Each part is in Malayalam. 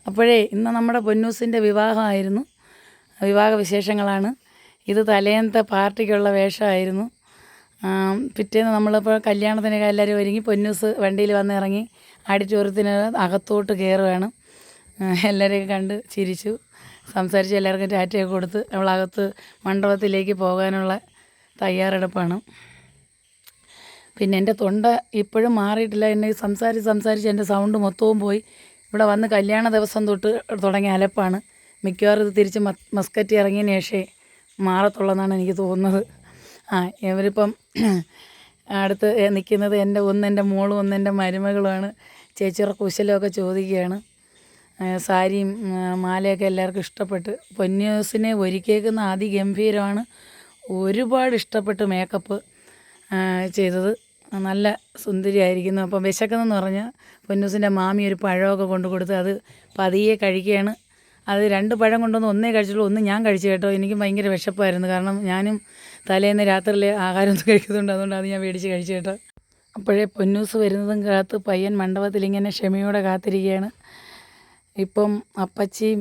അപ്പോഴേ ഇന്ന് നമ്മുടെ പൊന്നൂസിൻ്റെ വിവാഹമായിരുന്നു. വിവാഹ വിശേഷങ്ങളാണ്. ഇത് തലേന്നത്തെ പാർട്ടിക്കുള്ള വേഷമായിരുന്നു. പിറ്റേന്ന് നമ്മളിപ്പോൾ കല്യാണത്തിനൊക്കെ എല്ലാവരും ഒരുങ്ങി പൊന്നൂസ് വണ്ടിയിൽ വന്ന് ഇറങ്ങി ഓഡിറ്റോറിയത്തിന് അകത്തോട്ട് കയറുകയാണ്. എല്ലാവരെയൊക്കെ കണ്ട് ചിരിച്ചു സംസാരിച്ച് എല്ലാവർക്കും ടാറ്റയൊക്കെ കൊടുത്ത് അവളകത്ത് മണ്ഡപത്തിലേക്ക് പോകാനുള്ള തയ്യാറെടുപ്പാണ്. പിന്നെ എൻ്റെ തൊണ്ട ഇപ്പോഴും മാറിയിട്ടില്ല. എന്നെ സംസാരിച്ച് എൻ്റെ സൗണ്ട് മൊത്തവും പോയി. ഇവിടെ വന്ന് കല്യാണ ദിവസം തൊട്ട് തുടങ്ങിയ അലപ്പാണ്. മിക്കവാറും ഇത് തിരിച്ച് മസ്കറ്റ് ഇറങ്ങിയതിന് ശേഷമേ മാറത്തുള്ളതെന്നാണ് എനിക്ക് തോന്നുന്നത്. ഇവരിപ്പം അടുത്ത് നിൽക്കുന്നത് എൻ്റെ മോളും എൻ്റെ മരുമകളുമാണ്. ചേച്ചിയുടെ കുശലമൊക്കെ ചോദിക്കുകയാണ്. സാരിയും മാലയൊക്കെ എല്ലാവർക്കും ഇഷ്ടപ്പെട്ട്. പൊന്നൂസിനെ ഒരുക്കിയേക്കുന്ന അതിഗംഭീരമാണ്. ഒരുപാട് ഇഷ്ടപ്പെട്ട് മേക്കപ്പ് ചെയ്തത്. നല്ല സുന്ദരിയായിരിക്കുന്നു. അപ്പം വിശക്കുന്നെന്ന് പറഞ്ഞാൽ പൊന്നൂസിൻ്റെ മാമി ഒരു പഴമൊക്കെ കൊണ്ട് കൊടുത്ത് അത് പതിയെ കഴിക്കുകയാണ്. അത് 2 പഴം കൊണ്ടുവന്ന് ഒന്നേ കഴിച്ചുള്ളൂ, ഒന്ന് ഞാൻ കഴിച്ചു കേട്ടോ. എനിക്ക് ഭയങ്കര വിശപ്പായിരുന്നു. കാരണം ഞാനും തലേന്ന് രാത്രിയിൽ ആഹാരമൊന്നും കഴിക്കുന്നുണ്ട്. അതുകൊണ്ട് അത് ഞാൻ മേടിച്ച് കഴിച്ചു കേട്ടോ. അപ്പോഴേ പൊന്നൂസ് വരുന്നതും കാത്ത് പയ്യൻ മണ്ഡപത്തിൽ ഇങ്ങനെ ക്ഷമയോടെ കാത്തിരിക്കുകയാണ്. ഇപ്പം അപ്പച്ചിയും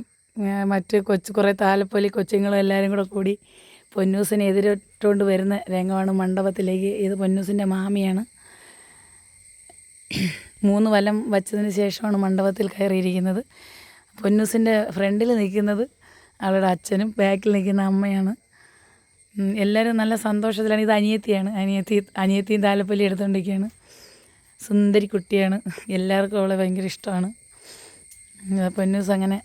മറ്റ് കുറേ താലപ്പൊലി കൊച്ചുങ്ങളും എല്ലാവരും കൂടെ കൂടി പൊന്നൂസിനെ എതിരേറ്റുകൊണ്ട് വരുന്ന രംഗമാണ് മണ്ഡപത്തിലേക്ക്. ഇത് പൊന്നൂസിൻ്റെ മാമിയാണ്. 3 വലം വച്ചതിന് ശേഷമാണ് മണ്ഡപത്തിൽ കയറിയിരിക്കുന്നത്. പൊന്നൂസിൻ്റെ ഫ്രണ്ടിൽ നിൽക്കുന്നത് അവളുടെ അച്ഛനും ബാക്കിൽ നിൽക്കുന്ന അമ്മയാണ്. എല്ലാവരും നല്ല സന്തോഷത്തിലാണ്. ഇത് അനിയത്തിയാണ്. അനിയത്തിയും താലപ്പൊലി എടുത്തുകൊണ്ടിരിക്കുകയാണ്. സുന്ദരി കുട്ടിയാണ്. എല്ലാവർക്കും അവളെ ഭയങ്കര ഇഷ്ടമാണ്. പൊന്നൂസ് അങ്ങനെ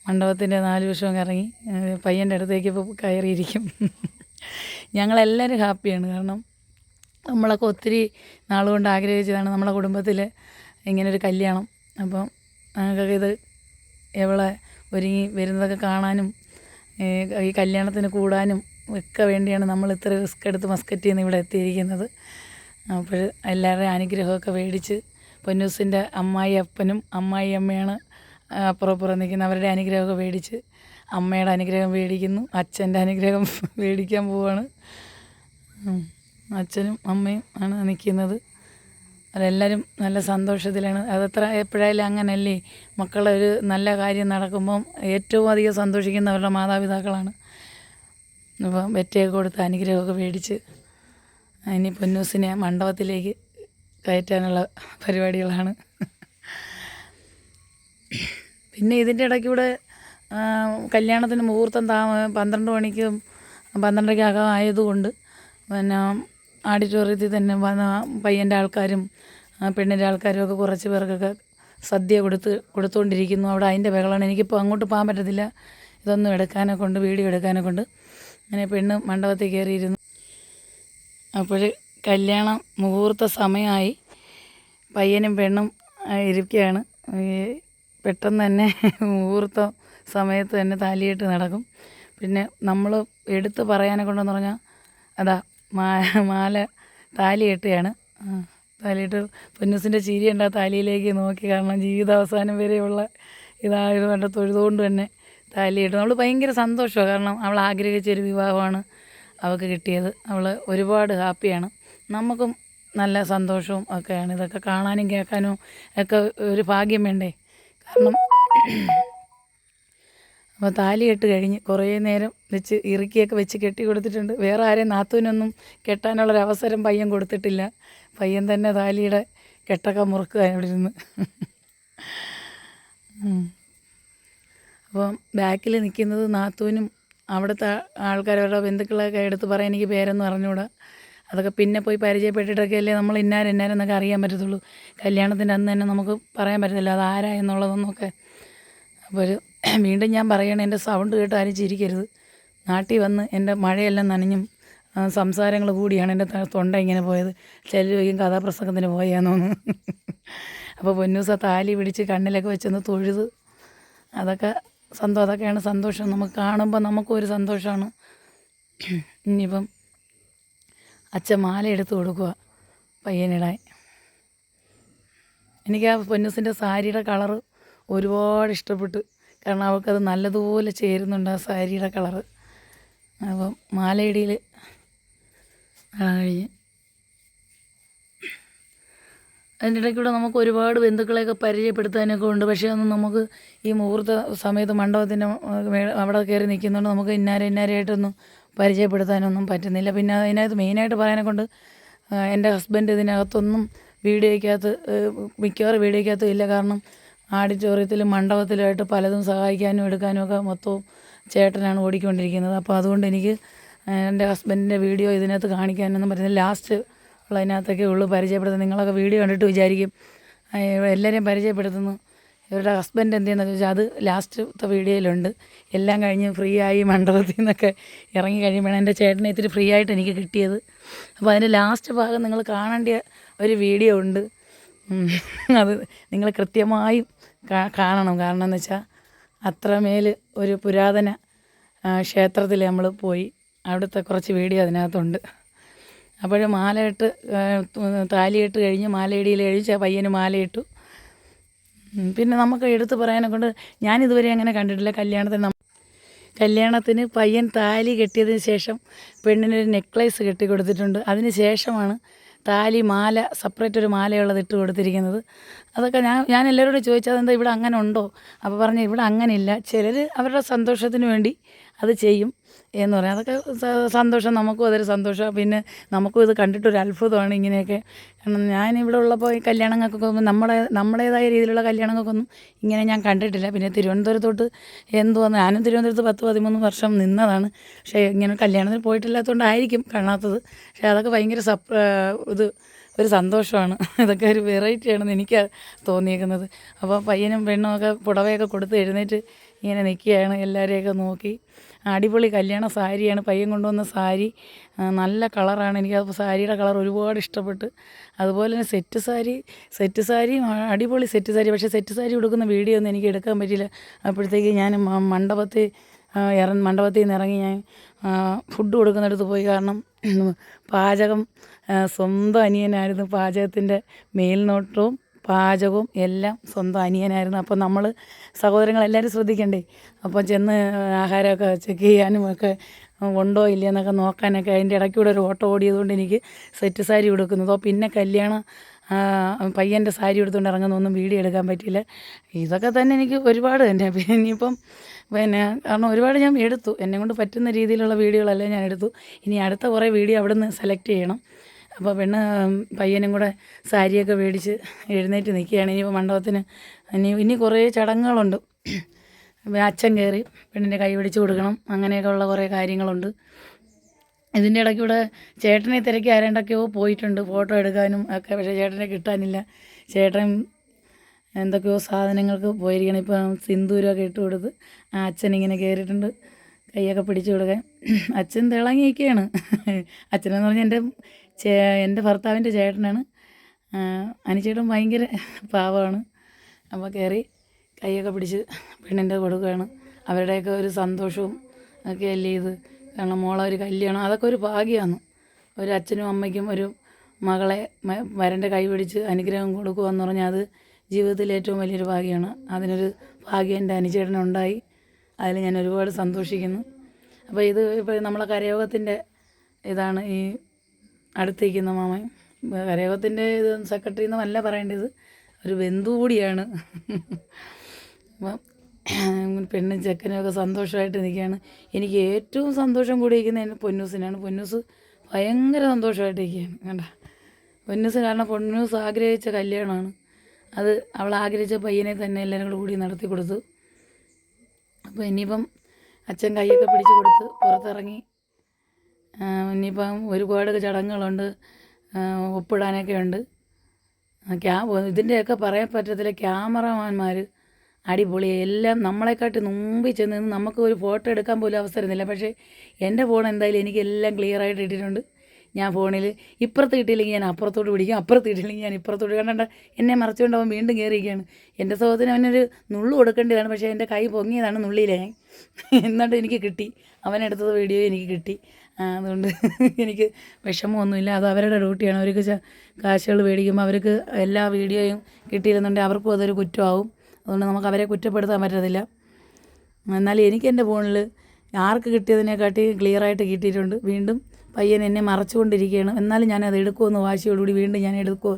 മണ്ഡപത്തിൻ്റെ 4 വശവും ഇറങ്ങി പയ്യൻ്റെ അടുത്തേക്ക് ഇപ്പോൾ കയറിയിരിക്കും. ഞങ്ങളെല്ലാവരും ഹാപ്പിയാണ്. കാരണം നമ്മളൊക്കെ ഒത്തിരി നാളുകൊണ്ട് ആഗ്രഹിച്ചതാണ് നമ്മളെ കുടുംബത്തിൽ ഇങ്ങനൊരു കല്യാണം. അപ്പം ഞങ്ങൾക്കൊക്കെ ഇത് എവളെ ഒരുങ്ങി വരുന്നതൊക്കെ കാണാനും ഈ കല്യാണത്തിന് കൂടാനും ഒക്കെ വേണ്ടിയാണ് നമ്മൾ ഇത്ര റിസ്ക് എടുത്ത് മസ്കറ്റിൽ നിന്ന് ഇവിടെ എത്തിയിരിക്കുന്നത്. അപ്പോൾ എല്ലാവരുടെയും അനുഗ്രഹമൊക്കെ മേടിച്ച് പൊന്നൂസിൻ്റെ അമ്മായി അപ്പനും അമ്മായി അമ്മയാണ് അപ്പുറം നിൽക്കുന്നത്. അവരുടെ അനുഗ്രഹമൊക്കെ മേടിച്ച് അമ്മയുടെ അനുഗ്രഹം മേടിക്കുന്നു. അച്ഛൻ്റെ അനുഗ്രഹം മേടിക്കാൻ പോവാണ്. അച്ഛനും അമ്മയും ആണ് നിൽക്കുന്നത്. അതെല്ലാവരും നല്ല സന്തോഷത്തിലാണ്. അതത്ര എപ്പോഴായാലും അങ്ങനല്ലേ, മക്കളെ ഒരു നല്ല കാര്യം നടക്കുമ്പം ഏറ്റവും അധികം സന്തോഷിക്കുന്നവരുടെ മാതാപിതാക്കളാണ്. അപ്പം വെറ്റയൊക്കെ കൊടുത്ത് അനുഗ്രഹമൊക്കെ മേടിച്ച് ഇനി പൊന്നൂസിനെ മണ്ഡപത്തിലേക്ക് കയറ്റാനുള്ള പരിപാടികളാണ്. പിന്നെ ഇതിൻ്റെ ഇടയ്ക്കൂടെ കല്യാണത്തിന് മുഹൂർത്തം 12 മണിക്കും 12:30 ആയതുകൊണ്ട് പിന്നെ ഓഡിറ്റോറിയത്തിൽ തന്നെ വന്ന പയ്യൻ്റെ ആൾക്കാരും പെണ്ണിൻ്റെ ആൾക്കാരും ഒക്കെ കുറച്ച് പേർക്കൊക്കെ സദ്യ കൊടുത്തുകൊണ്ടിരിക്കുന്നു. അവിടെ അതിൻ്റെ ബഹളമാണ്. എനിക്കിപ്പോൾ അങ്ങോട്ട് പോകാൻ പറ്റത്തില്ല. ഇതൊന്നും എടുക്കാനൊക്കെ ഉണ്ട്, വീഡിയോ എടുക്കാനൊക്കെ ഉണ്ട്. അങ്ങനെ പെണ്ണ് മണ്ഡപത്തിൽ കയറിയിരുന്നു. അപ്പോൾ കല്യാണ മുഹൂർത്ത സമയമായി. പയ്യനും പെണ്ണും ഇരിക്കുകയാണ്. പെട്ടെന്ന് തന്നെ മുഹൂർത്ത സമയത്ത് തന്നെ താലികെട്ട് നടക്കും. പിന്നെ നമ്മൾ എടുത്ത് പറയാനെ കൊണ്ടെന്ന് പറഞ്ഞാൽ അതാ മാല താലി കെട്ടുകയാണ്. താലിയിട്ട് പൊന്നൂസിൻ്റെ ചിരിയുണ്ട് ആ താലിയിലേക്ക് നോക്കി. കാരണം ജീവിതാവസാനം വരെയുള്ള ഇതായത് കൊണ്ട് തൊഴുതുകൊണ്ട് തന്നെ താലിയിട്ട് നമ്മൾ ഭയങ്കര സന്തോഷമാണ്. കാരണം അവൾ ആഗ്രഹിച്ചൊരു വിവാഹമാണ് അവൾക്ക് കിട്ടിയത്. അവൾ ഒരുപാട് ഹാപ്പിയാണ്. നമുക്കും നല്ല സന്തോഷവും ഒക്കെയാണ്. ഇതൊക്കെ കാണാനും കേൾക്കാനും ഒക്കെ ഒരു ഭാഗ്യം വേണ്ടേ. കാരണം അപ്പോൾ താലി കെട്ട് കഴിഞ്ഞ് കുറേ നേരം വെച്ച് ഇറുക്കിയൊക്കെ വെച്ച് കെട്ടി കൊടുത്തിട്ടുണ്ട്. വേറെ ആരെയും നാത്തൂനൊന്നും കെട്ടാനുള്ളൊരവസരം പയ്യൻ കൊടുത്തിട്ടില്ല. പയ്യൻ തന്നെ താലിയുടെ കെട്ടൊക്കെ മുറുക്കുക ഇവിടെ ഇരുന്ന്. അപ്പം ബാക്കിൽ നിൽക്കുന്നത് നാത്തൂനും അവിടുത്തെ ആൾക്കാരുടെ ബന്ധുക്കളൊക്കെ എടുത്ത് പറയാൻ എനിക്ക് പേരൊന്നും അറിഞ്ഞുകൂടാ. അതൊക്കെ പിന്നെ പോയി പരിചയപ്പെട്ടിട്ടൊക്കെ അല്ലേ നമ്മൾ ഇന്നാരെന്നൊക്കെ അറിയാൻ പറ്റത്തുള്ളൂ. കല്യാണത്തിൻ്റെ അന്ന് തന്നെ നമുക്ക് പറയാൻ പറ്റത്തില്ല അത് ആരാ എന്നുള്ളതൊന്നൊക്കെ. അപ്പോൾ വീണ്ടും ഞാൻ പറയണേ, എൻ്റെ സൗണ്ട് കേട്ട് ആരും ചിരിക്കരുത്. നാട്ടിൽ വന്ന് എൻ്റെ മഴയെല്ലാം നനഞ്ഞും സംസാരങ്ങൾ കൂടിയാണ് എൻ്റെ തൊണ്ട ഇങ്ങനെ പോയത്. ചിലർ ചോദിക്കും കഥാപ്രസംഗത്തിന് പോയാന്നോന്ന്. അപ്പോൾ പൊന്നൂസ താലി പിടിച്ച് കണ്ണിലൊക്കെ വെച്ചൊന്ന് തൊഴുത് അതൊക്കെയാണ് സന്തോഷം. നമുക്ക് കാണുമ്പോൾ നമുക്കും ഒരു സന്തോഷമാണ്. ഇനിയിപ്പം അച്ഛൻ മാല എടുത്ത് കൊടുക്കുക പയ്യനിടാൻ. എനിക്ക് ആ പൊന്നൂസിൻ്റെ സാരിയുടെ കളറ് ഒരുപാട് ഇഷ്ടപ്പെട്ടു. കാരണം അവൾക്കത് നല്ലതുപോലെ ചേരുന്നുണ്ട് ആ സാരിയുടെ കളറ്. അപ്പം മാലയിടിയിൽ കഴിഞ്ഞ് അതിൻ്റെ ഇടയ്ക്കൂടെ നമുക്ക് ഒരുപാട് ബന്ധുക്കളെയൊക്കെ പരിചയപ്പെടുത്താനൊക്കെ ഉണ്ട്. പക്ഷേ അതൊന്നും നമുക്ക് ഈ മുഹൂർത്ത സമയത്ത് മണ്ഡപത്തിൻ്റെ അവിടെ കയറി നിൽക്കുന്നതുകൊണ്ട് നമുക്ക് ഇന്നാരായിട്ടൊന്നും പരിചയപ്പെടുത്താനൊന്നും പറ്റുന്നില്ല. പിന്നെ അതിനകത്ത് മെയിനായിട്ട് പറയാനെ കൊണ്ട് എൻ്റെ ഹസ്ബൻഡ് ഇതിനകത്തൊന്നും മിക്കവാറും വീഡിയോയ്ക്കകത്തും ഇല്ല. കാരണം ഓഡിറ്റോറിയത്തിലും മണ്ഡപത്തിലുമായിട്ട് പലതും സഹായിക്കാനും എടുക്കാനും ഒക്കെ മൊത്തവും ചേട്ടനാണ് ഓടിക്കൊണ്ടിരിക്കുന്നത്. അപ്പോൾ അതുകൊണ്ട് എനിക്ക് എൻ്റെ ഹസ്ബൻഡിൻ്റെ വീഡിയോ ഇതിനകത്ത് കാണിക്കാനൊന്നും പറ്റുന്നില്ല. ലാസ്റ്റ് ഉള്ളതിനകത്തൊക്കെ ഉള്ളൂ പരിചയപ്പെടുത്തുന്നത്. നിങ്ങളൊക്കെ വീഡിയോ കണ്ടിട്ട് വിചാരിക്കും എല്ലാവരെയും പരിചയപ്പെടുത്തുന്നു, ഇവരുടെ ഹസ്ബൻഡ് എന്തെന്ന് ചോദിച്ചാൽ അത് ലാസ്റ്റത്തെ വീഡിയോയിലുണ്ട്. എല്ലാം കഴിഞ്ഞ് ഫ്രീ ആയി മണ്ഡപത്തിൽ നിന്നൊക്കെ ഇറങ്ങി കഴിയുമ്പോഴാണ് എൻ്റെ ചേട്ടനെ ഇത്തിരി ഫ്രീ ആയിട്ട് എനിക്ക് കിട്ടിയത്. അപ്പോൾ അതിൻ്റെ ലാസ്റ്റ് ഭാഗം നിങ്ങൾ കാണേണ്ട ഒരു വീഡിയോ ഉണ്ട്. അത് നിങ്ങൾ കൃത്യമായും കാണണം. കാരണം എന്ന് വെച്ചാൽ അത്രമേൽ ഒരു പുരാതന ക്ഷേത്രത്തിൽ നമ്മൾ പോയി, അവിടുത്തെ കുറച്ച് വീഡിയോ അതിനകത്തുണ്ട്. അപ്പോൾ മാലയിട്ട് താലിയിട്ട് കഴിഞ്ഞ് മാലയിടിയിൽ കഴിച്ച് പയ്യന് മാലയിട്ടു. പിന്നെ നമുക്ക് എടുത്ത് പറയാനെ കൊണ്ട് ഞാനിതുവരെ അങ്ങനെ കണ്ടിട്ടില്ല. കല്യാണത്തിന് പയ്യൻ താലി കെട്ടിയതിന് ശേഷം പെണ്ണിനൊരു നെക്ലേസ് കെട്ടി കൊടുത്തിട്ടുണ്ട്. അതിന് ശേഷമാണ് മാല സെപ്പറേറ്റ് ഒരു മാലയുള്ളത് ഇട്ട് കൊടുത്തിരിക്കുന്നത്. അതൊക്കെ ഞാൻ എല്ലാവരോടും ചോദിച്ചത് എന്താ ഇവിടെ അങ്ങനെ ഉണ്ടോ? അപ്പോൾ പറഞ്ഞു ഇവിടെ അങ്ങനെയില്ല, ചിലർ അവരുടെ സന്തോഷത്തിന് വേണ്ടി അത് ചെയ്യും എന്ന് പറയാം. അതൊക്കെ സന്തോഷം, നമുക്കും അതൊരു സന്തോഷമാണ്. പിന്നെ നമുക്കും ഇത് കണ്ടിട്ടൊരു അത്ഭുതമാണ് ഇങ്ങനെയൊക്കെ. കാരണം ഞാനിവിടെ ഉള്ളപ്പോൾ ഈ കല്യാണങ്ങൾക്കൊക്കെ നമ്മുടേതായ രീതിയിലുള്ള കല്യാണങ്ങൾക്കൊന്നും ഇങ്ങനെ ഞാൻ കണ്ടിട്ടില്ല. പിന്നെ തിരുവനന്തപുരത്തോട്ട് ഞാനും തിരുവനന്തപുരത്ത് 10-13 വർഷം നിന്നതാണ്. പക്ഷേ ഇങ്ങനെ കല്യാണത്തിന് പോയിട്ടില്ലാത്തതുകൊണ്ടായിരിക്കും കാണാത്തത്. പക്ഷേ അതൊക്കെ ഭയങ്കര ഒരു സന്തോഷമാണ്. ഇതൊക്കെ ഒരു വെറൈറ്റിയാണെന്ന് എനിക്ക് തോന്നിയേക്കുന്നത്. അപ്പോൾ പയ്യനും പെണ്ണും ഒക്കെ പുടവയൊക്കെ കൊടുത്ത് എഴുന്നേറ്റ് ഇങ്ങനെ നിൽക്കുകയാണ്, എല്ലാവരെയൊക്കെ നോക്കി. അടിപൊളി കല്യാണ സാരിയാണ് പയ്യൻ കൊണ്ടുവന്ന സാരി. നല്ല കളറാണ്. എനിക്ക് സാരിയുടെ കളർ ഒരുപാട് ഇഷ്ടപ്പെട്ട്. അതുപോലെ തന്നെ സെറ്റ് സാരി അടിപൊളി സെറ്റ് സാരി. പക്ഷേ സെറ്റ് സാരി ഉടുക്കുന്ന വീഡിയോ ഒന്നും എനിക്ക് എടുക്കാൻ പറ്റിയില്ല. അപ്പോഴത്തേക്ക് ഞാൻ മണ്ഡപത്തിൽ നിന്ന് ഇറങ്ങി ഞാൻ ഫുഡ് കൊടുക്കുന്നിടത്ത് പോയി. കാരണം പാചകം സ്വന്തം അനിയനായിരുന്നു. പാചകത്തിൻ്റെ മേൽനോട്ടവും പാചകവും എല്ലാം സ്വന്തം അനിയനായിരുന്നു. അപ്പോൾ നമ്മൾ സഹോദരങ്ങളെല്ലാവരും ശ്രദ്ധിക്കണ്ടേ. അപ്പോൾ ചെന്ന് ആഹാരമൊക്കെ ചെക്ക് ചെയ്യാനും ഒക്കെ ഉണ്ടോ ഇല്ലയെന്നൊക്കെ നോക്കാനൊക്കെ അതിൻ്റെ ഇടയ്ക്കൂടെ ഒരു ഓട്ടം ഓടിയതുകൊണ്ട് എനിക്ക് സെറ്റ് സാരി ഉടുക്കുന്നതോ പിന്നെ പയ്യൻ്റെ സാരി എടുത്തുകൊണ്ട് ഇറങ്ങുന്നൊന്നും വീഡിയോ എടുക്കാൻ പറ്റിയില്ല. ഇതൊക്കെ തന്നെ എനിക്ക് ഒരുപാട് തന്നെ. ഇനിയിപ്പം കാരണം ഒരുപാട് ഞാൻ എടുത്തു, എന്നെ കൊണ്ട് പറ്റുന്ന രീതിയിലുള്ള വീഡിയോകളെല്ലാം ഞാൻ എടുത്തു. ഇനി അടുത്ത കുറേ വീഡിയോ അവിടെ നിന്ന് സെലക്ട് ചെയ്യണം. അപ്പോൾ പയ്യനും കൂടെ സാരിയൊക്കെ മേടിച്ച് എഴുന്നേറ്റ് നിൽക്കുകയാണ്. ഇനിയിപ്പോൾ മണ്ഡപത്തിന് ഇനി കുറേ ചടങ്ങുകളുണ്ട്. അച്ഛൻ കയറി പെണ്ണിൻ്റെ കൈ പിടിച്ച് കൊടുക്കണം, അങ്ങനെയൊക്കെ ഉള്ള കുറേ കാര്യങ്ങളുണ്ട്. ഇതിൻ്റെ ഇടയ്ക്കൂടെ ചേട്ടനെ തിരക്കി ആരേണ്ടൊക്കെയോ പോയിട്ടുണ്ട് ഫോട്ടോ എടുക്കാനും ഒക്കെ. പക്ഷേ ചേട്ടനെ കിട്ടാനില്ല. ചേട്ടൻ എന്തൊക്കെയോ സാധനങ്ങൾക്ക് പോയിരിക്കണം. ഇപ്പം സിന്ദൂരമൊക്കെ ഇട്ട് കൊടുത്ത് അച്ഛനിങ്ങനെ കയറിയിട്ടുണ്ട് കൈയൊക്കെ പിടിച്ചു കൊടുക്കാൻ. അച്ഛൻ തിളങ്ങി നിൽക്കുകയാണ്. അച്ഛനെന്ന് പറഞ്ഞാൽ എൻ്റെ ഭർത്താവിൻ്റെ ചേട്ടനാണ്. അനിച്ചേട്ടൻ ഭയങ്കര പാവമാണ്. അപ്പോൾ കയറി കൈയൊക്കെ പിടിച്ച് പെണ്ണിൻ്റെ കൊടുക്കുകയാണ്. അവരുടെയൊക്കെ ഒരു സന്തോഷവും ഒക്കെ അല്ലേ ഇത്. കാരണം മോളെ ഒരു കല്യാണം അതൊക്കെ ഒരു ഭാഗ്യമാണ്. ഒരു അച്ഛനും അമ്മയ്ക്കും ഒരു മകളെ വരൻ്റെ കൈ പിടിച്ച് അനുഗ്രഹം കൊടുക്കുക എന്ന് പറഞ്ഞാൽ അത് ജീവിതത്തിൽ ഏറ്റവും വലിയൊരു ഭാഗ്യമാണ്. അതിനൊരു ഭാഗ്യം എൻ്റെ അനുചേട്ടനുണ്ടായി. അതിൽ ഞാൻ ഒരുപാട് സന്തോഷിക്കുന്നു. അപ്പോൾ ഇപ്പോൾ നമ്മളെ കരയോഗത്തിൻ്റെ ഇതാണ് ഈ അടുത്തിരിക്കുന്ന മാമൻ. കരയോഗത്തിൻ്റെ ഇത് സെക്രട്ടറി എന്നല്ല പറയേണ്ടത്, ഒരു ബന്ധു കൂടിയാണ്. അപ്പം പെണ്ണും ചെക്കനും സന്തോഷമായിട്ട് നിൽക്കുകയാണ്. എനിക്ക് ഏറ്റവും സന്തോഷം കൂടിയിരിക്കുന്നത് എൻ്റെ പൊന്നൂസിനാണ്. പൊന്നൂസ് ഭയങ്കര സന്തോഷമായിട്ട് നിൽക്കുകയാണ്. കണ്ട പൊന്നൂസ്, കാരണം പൊന്നൂസ് ആഗ്രഹിച്ച കല്യാണമാണ്. അത് അവൾ ആഗ്രഹിച്ച പയ്യനെ തന്നെ എല്ലാവരും കൂടി നടത്തി കൊടുത്തു. അപ്പോൾ ഇനിയിപ്പം അച്ഛൻ കൈയൊക്കെ പിടിച്ച് കൊടുത്ത് പുറത്തിറങ്ങി. ഇനിയിപ്പം ഒരുപാട് ചടങ്ങുകളുണ്ട്, ഒപ്പിടാനൊക്കെ ഉണ്ട്. ഇതിൻ്റെയൊക്കെ പറയാൻ പറ്റത്തില്ല. ക്യാമറമാന്മാർ അടിപൊളി, എല്ലാം നമ്മളെക്കാട്ടി മുമ്പിൽ ചെന്ന് നിന്ന് നമുക്ക് ഒരു ഫോട്ടോ എടുക്കാൻ പോലും അവസരമില്ല. പക്ഷേ എൻ്റെ ഫോൺ എന്തായാലും എനിക്കെല്ലാം ക്ലിയറായിട്ട് ഇട്ടിട്ടുണ്ട്. ഞാൻ ഫോണിൽ ഇപ്പുറത്ത് കിട്ടിയില്ലെങ്കിൽ ഞാൻ അപ്പുറത്തോട്ട് പിടിക്കും, അപ്പുറത്ത് കിട്ടിയില്ലെങ്കിൽ ഞാൻ ഇപ്പുറത്തോട്ട്. കണ്ട എന്നെ മറച്ചുകൊണ്ട് അവൻ വീണ്ടും കയറിയിരിക്കുകയാണ്. എൻ്റെ സ്വഭാവത്തിന് അവനൊരു നുള്ളു കൊടുക്കേണ്ടതാണ്. പക്ഷേ എൻ്റെ കൈ പൊങ്ങിയതാണ് നുള്ളിയില്ലേ. എന്നിട്ട് എനിക്ക് കിട്ടി, അവനെടുത്തത് വീഡിയോ എനിക്ക് കിട്ടി. അതുകൊണ്ട് എനിക്ക് വിഷമമൊന്നുമില്ല. അത് അവരുടെ ഡ്യൂട്ടിയാണ്. അവർക്ക് കാശുകൾ മേടിക്കുമ്പോൾ അവർക്ക് എല്ലാ വീഡിയോയും കിട്ടിയിരുന്നുണ്ടെങ്കിൽ അവർക്കും അതൊരു കുറ്റമാവും. അതുകൊണ്ട് നമുക്ക് അവരെ കുറ്റപ്പെടുത്താൻ പറ്റത്തില്ല. എന്നാലും എനിക്ക് എൻ്റെ ഫോണിൽ ആർക്ക് കിട്ടിയതിനെക്കാട്ടി ക്ലിയറായിട്ട് കിട്ടിയിട്ടുണ്ട്. വീണ്ടും പയ്യൻ എന്നെ മറച്ചുകൊണ്ടിരിക്കുകയാണ്. എന്നാലും ഞാനത് എടുക്കുമെന്ന് വാശിയോടുകൂടി വീണ്ടും ഞാൻ എടുക്കുമോ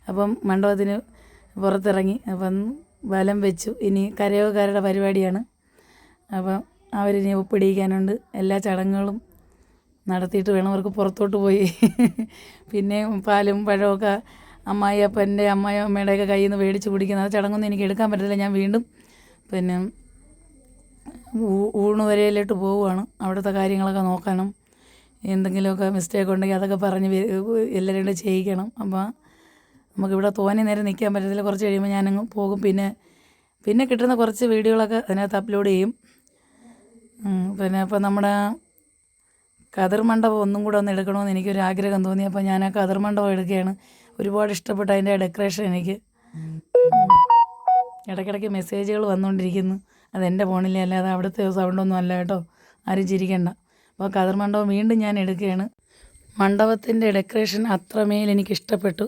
അപ്പം മണ്ഡപത്തിന് പുറത്തിറങ്ങി. അപ്പം വലം വെച്ചു. ഇനി കരയോഗക്കാരുടെ പരിപാടിയാണ്. അപ്പം അവരിനി ഒപ്പിടിയിക്കാനുണ്ട്. എല്ലാ ചടങ്ങുകളും നടത്തിയിട്ട് വേണം അവർക്ക് പുറത്തോട്ട് പോയി പിന്നെ പാലും പഴമൊക്കെ അമ്മായിയപ്പൻ്റെ അമ്മായിയമ്മയുടെയൊക്കെ കയ്യിൽ നിന്ന് മേടിച്ച് കുടിക്കുന്ന ചടങ്ങൊന്നും എനിക്ക് എടുക്കാൻ പറ്റത്തില്ല. ഞാൻ വീണ്ടും പിന്നെ ഊണ് വരയിലോട്ട് പോവുകയാണ്. അവിടുത്തെ കാര്യങ്ങളൊക്കെ നോക്കണം. എന്തെങ്കിലുമൊക്കെ മിസ്റ്റേക്ക് ഉണ്ടെങ്കിൽ അതൊക്കെ പറഞ്ഞ് എല്ലാവരും കൂടെ ചെയ്യിക്കണം. അപ്പോൾ നമുക്കിവിടെ തോനെ നേരം നിൽക്കാൻ പറ്റത്തില്ല. കുറച്ച് കഴിയുമ്പോൾ ഞാനങ്ങ് പോകും. പിന്നെ കിട്ടുന്ന കുറച്ച് വീഡിയോകളൊക്കെ അതിനകത്ത് അപ്ലോഡ് ചെയ്യും. പിന്നെ ഇപ്പോൾ നമ്മുടെ കതിർ മണ്ഡപം ഒന്നും കൂടെ ഒന്ന് എടുക്കണമെന്ന് എനിക്കൊരു ആഗ്രഹം തോന്നി. അപ്പോൾ ഞാൻ ആ കതിർ മണ്ഡപം എടുക്കുകയാണ്. ഒരുപാട് ഇഷ്ടപ്പെട്ട അതിൻ്റെ ഡെക്കറേഷൻ എനിക്ക്. ഇടയ്ക്കിടയ്ക്ക് മെസ്സേജുകൾ വന്നുകൊണ്ടിരിക്കുന്നു. അതെൻ്റെ ഫോണിലെ അല്ലാതെ അവിടുത്തെ സൗണ്ടൊന്നും അല്ല കേട്ടോ, ആരും ചിരിക്കണ്ട. അപ്പോൾ കതിർ മണ്ഡപം വീണ്ടും ഞാൻ എടുക്കുകയാണ്. മണ്ഡപത്തിൻ്റെ ഡെക്കറേഷൻ അത്രമേൽ എനിക്കിഷ്ടപ്പെട്ടു.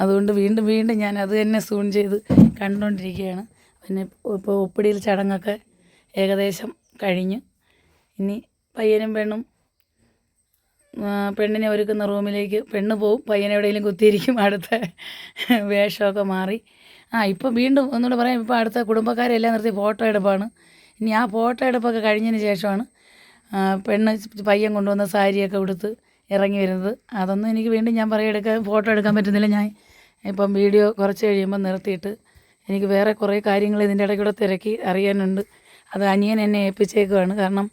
അതുകൊണ്ട് വീണ്ടും ഞാൻ അത് തന്നെ സൂൺ ചെയ്ത് കണ്ടുകൊണ്ടിരിക്കുകയാണ്. പിന്നെ ഇപ്പോൾ ഒപ്പിടിയിൽ ചടങ്ങൊക്കെ ഏകദേശം കഴിഞ്ഞു. ഇനി പയ്യനും പെണ്ണും പെണ്ണിനെ ഒരുക്കുന്ന റൂമിലേക്ക് പെണ്ണ് പോവും, പയ്യൻ എവിടെയെങ്കിലും കുത്തിയിരിക്കും. അടുത്ത വേഷമൊക്കെ മാറി. ഇപ്പോൾ വീണ്ടും ഒന്നുകൂടെ പറയാം, ഇപ്പോൾ അടുത്ത കുടുംബക്കാരെല്ലാം നിർത്തി ഫോട്ടോ എടുപ്പാണ്. ഇനി ആ ഫോട്ടോ എടുപ്പൊക്കെ കഴിഞ്ഞതിന് ശേഷമാണ് പെണ്ണ് പയ്യൻ കൊണ്ടുവന്ന സാരിയൊക്കെ ഉടുത്ത് ഇറങ്ങി വരുന്നത്. അതൊന്നും എനിക്ക് വീണ്ടും ഞാൻ ഫോട്ടോ എടുക്കാൻ പറ്റുന്നില്ല. ഞാൻ ഇപ്പം വീഡിയോ കുറച്ച് കഴിയുമ്പോൾ നിർത്തിയിട്ട് എനിക്ക് വേറെ കുറേ കാര്യങ്ങൾ ഇതിൻ്റെ ഇടയ്ക്കൂടെ തിരക്കി അറിയാനുണ്ട്. അത് അനിയൻ എന്നെ ഏൽപ്പിച്ചേക്കുവാണ്. കാരണം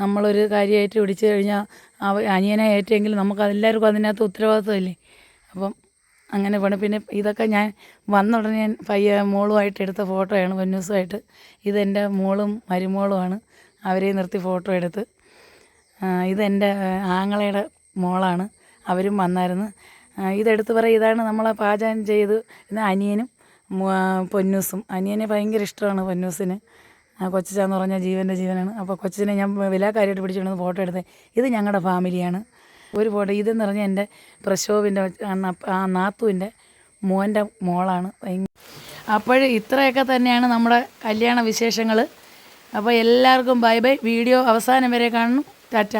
നമ്മളൊരു കാര്യമായിട്ട് പിടിച്ചു കഴിഞ്ഞാൽ അനിയനെ ഏറ്റെങ്കിൽ നമുക്ക് എല്ലാവർക്കും അതിനകത്ത് ഉത്തരവാദിത്വമില്ലേ. അപ്പം അങ്ങനെ വേണം. പിന്നെ ഇതൊക്കെ ഞാൻ വന്ന ഉടനെ ഞാൻ മോളുമായിട്ട് എടുത്ത ഫോട്ടോയാണ്, പൊന്നൂസുമായിട്ട്. ഇതെൻ്റെ മോളും മരുമോളുമാണ്. അവരെ നിർത്തി ഫോട്ടോ എടുത്ത്. ഇതെൻ്റെ ആങ്ങളയുടെ മോളാണ്, അവരും വന്നായിരുന്നു. ഇതെടുത്ത് പറയും, ഇതാണ് നമ്മളെ പാചകം ചെയ്ത് ഇത് അനിയനും പൊന്നൂസും. അനിയനെ ഭയങ്കര ഇഷ്ടമാണ് പൊന്നൂസിന്. കൊച്ചച്ചാന്ന് പറഞ്ഞാൽ ജീവൻ്റെ ജീവനാണ്. അപ്പോൾ കൊച്ചിനെ ഞാൻ വിലാക്കാരിയായിട്ട് പിടിച്ചുകൊണ്ട് ഫോട്ടോ എടുത്തത്. ഇത് ഞങ്ങളുടെ ഫാമിലിയാണ്. ഒരു ഫോട്ടോ ഇതെന്ന് പറഞ്ഞാൽ എൻ്റെ പ്രശോഭിൻ്റെ നാത്തുവിൻ്റെ മോൻ്റെ മോളാണ്. അപ്പോൾ ഇത്രയൊക്കെ തന്നെയാണ് നമ്മുടെ കല്യാണ വിശേഷങ്ങൾ. അപ്പോൾ എല്ലാവർക്കും ബൈ ബൈ. വീഡിയോ അവസാനം വരെ കാണണം. ടാറ്റ.